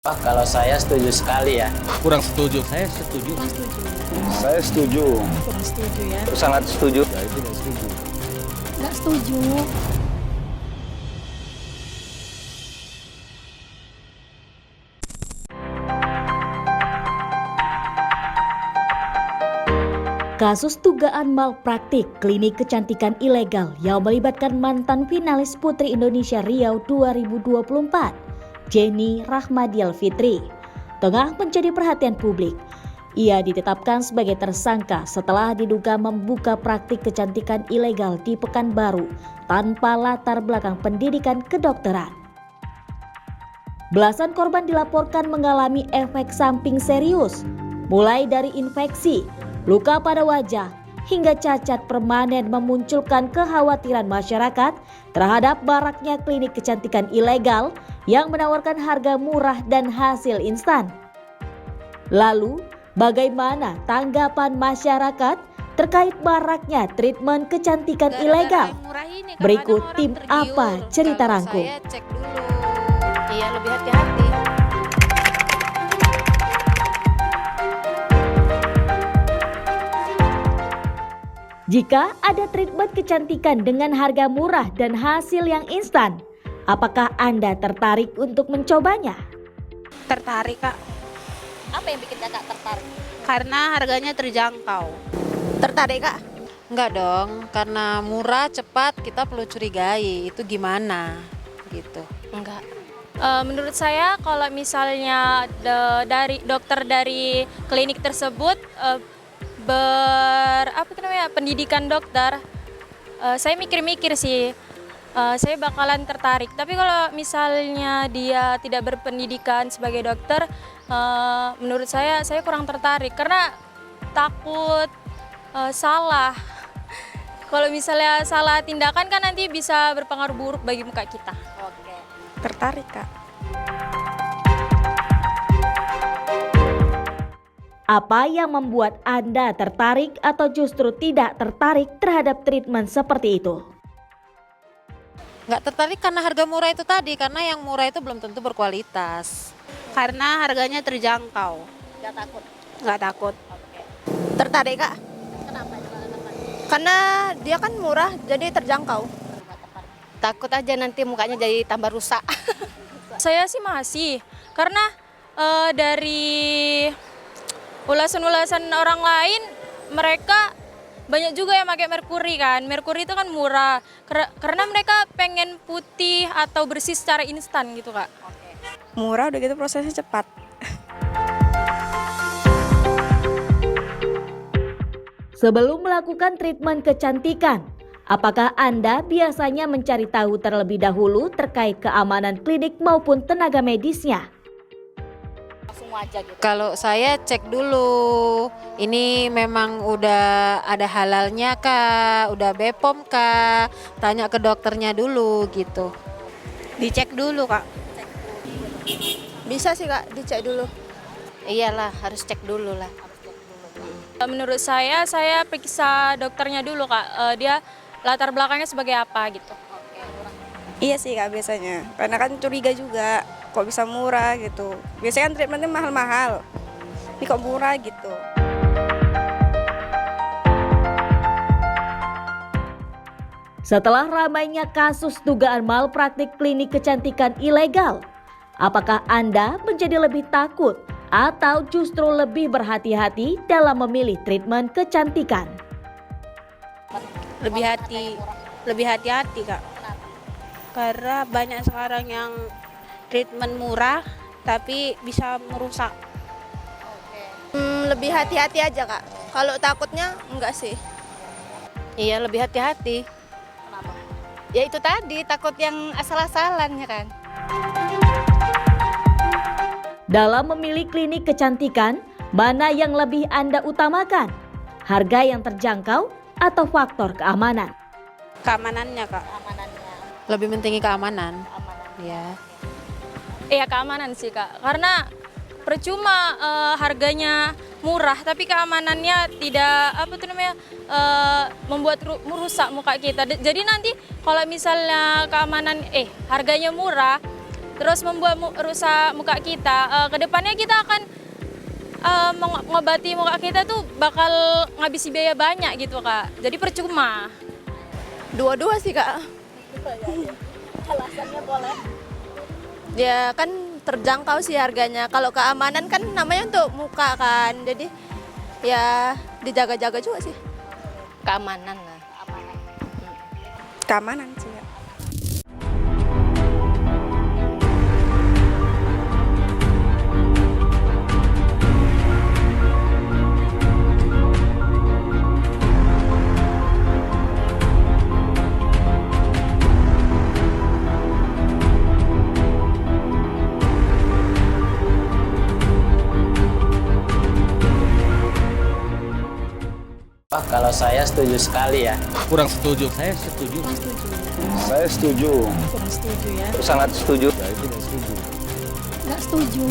Wah, kalau saya setuju sekali ya. Kurang setuju. Saya setuju. Kurang setuju. Saya setuju. Kurang setuju ya. Sangat setuju. Saya tidak setuju. Nggak setuju. Kasus dugaan malpraktik klinik kecantikan ilegal yang melibatkan mantan finalis Putri Indonesia Riau 2024, Jenny Rahmadial Fitri, tengah menjadi perhatian publik. Ia ditetapkan sebagai tersangka setelah diduga membuka praktik kecantikan ilegal di Pekanbaru tanpa latar belakang pendidikan kedokteran. Belasan korban dilaporkan mengalami efek samping serius, mulai dari infeksi, luka pada wajah, hingga cacat permanen, memunculkan kekhawatiran masyarakat terhadap maraknya klinik kecantikan ilegal yang menawarkan harga murah dan hasil instan. Lalu, bagaimana tanggapan masyarakat terkait maraknya treatment kecantikan ilegal? Berikut tim Apa Cerita Rangkum. Saya cek dulu. Iya, lebih hati-hati. Jika ada treatment kecantikan dengan harga murah dan hasil yang instan, apakah Anda tertarik untuk mencobanya? Tertarik, Kak. Apa yang bikin kakak tertarik? Karena harganya terjangkau. Tertarik kak? Enggak dong, karena murah, cepat, kita perlu curigai. Itu gimana? Gitu. Enggak. Menurut saya kalau misalnya dari dokter dari klinik tersebut pendidikan dokter, saya mikir-mikir sih, saya bakalan tertarik. Tapi kalau misalnya dia tidak berpendidikan sebagai dokter, menurut saya kurang tertarik karena takut salah. Kalau misalnya salah tindakan kan nanti bisa berpengaruh buruk bagi muka kita. Oke. Tertarik, Kak. Apa yang membuat Anda tertarik atau justru tidak tertarik terhadap treatment seperti itu? Nggak tertarik karena harga murah itu tadi, karena yang murah itu belum tentu berkualitas. Karena harganya terjangkau. Enggak takut? Nggak takut. Oke. Tertarik kak? Kenapa coba tertarik? Karena dia kan murah jadi terjangkau. Takut aja nanti mukanya jadi tambah rusak. Saya sih masih, karena dari ulasan-ulasan orang lain, mereka banyak juga yang pakai merkuri kan. Merkuri itu kan murah, karena mereka pengen putih atau bersih secara instan gitu kak. Murah udah gitu prosesnya cepat. Sebelum melakukan treatment kecantikan, apakah Anda biasanya mencari tahu terlebih dahulu terkait keamanan klinik maupun tenaga medisnya? Langsung aja gitu. Kalau saya cek dulu, ini memang udah ada halalnya kah, udah BPOM kah, tanya ke dokternya dulu gitu. Dicek dulu kak. Bisa sih kak, dicek dulu. Iyalah, harus cek dulu lah. Menurut saya periksa dokternya dulu kak, dia latar belakangnya sebagai apa gitu. Iya sih kak biasanya, karena kan curiga juga kok bisa murah gitu. Biasanya kan treatmentnya mahal-mahal, ini kok murah gitu. Setelah ramainya kasus dugaan malpraktik klinik kecantikan ilegal, apakah Anda menjadi lebih takut atau justru lebih berhati-hati dalam memilih treatment kecantikan? Lebih hati-hati kak. Karena banyak sekarang yang treatment murah tapi bisa merusak. Lebih hati-hati aja kak. Kalau takutnya enggak sih. Iya, lebih hati-hati. Kenapa? Ya itu tadi, takut yang asal-asalan ya kan. Dalam memilih klinik kecantikan, mana yang lebih Anda utamakan? Harga yang terjangkau atau faktor keamanan? Keamanannya kak. Keamanannya. Lebih mentinggi keamanan. Ya. Iya keamanan sih kak, karena percuma harganya murah tapi keamanannya tidak membuat merusak muka kita. Jadi nanti kalau misalnya harganya murah terus membuat rusak muka kita, kedepannya kita akan mengobati muka kita tuh bakal ngabisi biaya banyak gitu Kak. Jadi percuma. Dua-dua sih Kak. Alasannya boleh. Ya kan terjangkau sih harganya. Kalau keamanan kan namanya untuk muka kan. Jadi ya dijaga-jaga juga sih. Keamanan lah. Keamanan sih ya. Wah, kalau saya setuju sekali ya. Kurang setuju. Saya setuju. Kurang setuju ya. Sangat setuju. Nggak setuju.